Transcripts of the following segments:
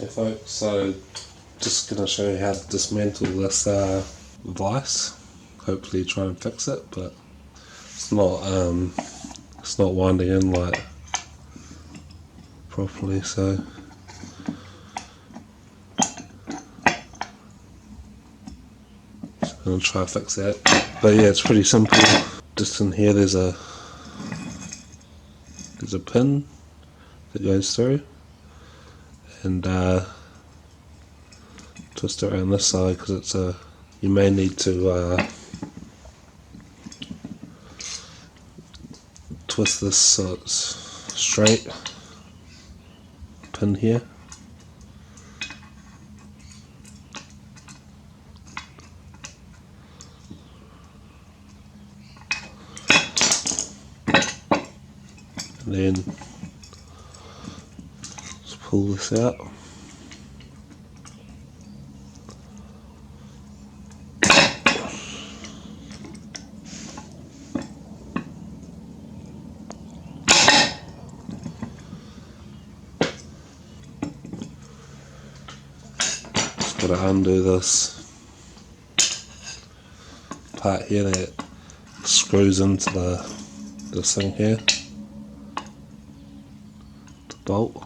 Hey folks, so just going to show you how to dismantle this vise. Hopefully try and fix it, but it's not winding in like properly, so I'm going to try and fix that. But yeah, it's pretty simple. Just in here there's a pin that goes through, and twist it around this side because it's you may need to twist this so it's straight. Pin here. And then just pull this out. Just got to undo this part here that screws into this thing here, the bolt.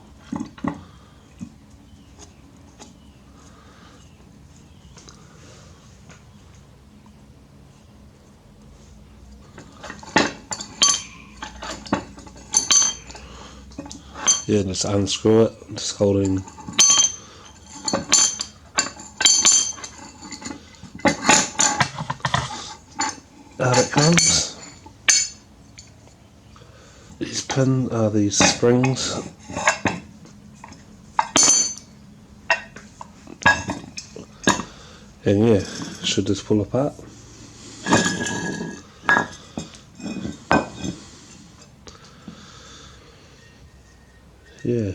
Yeah, just unscrew it, just holding out it comes. These springs. And yeah, should just pull apart. Yeah.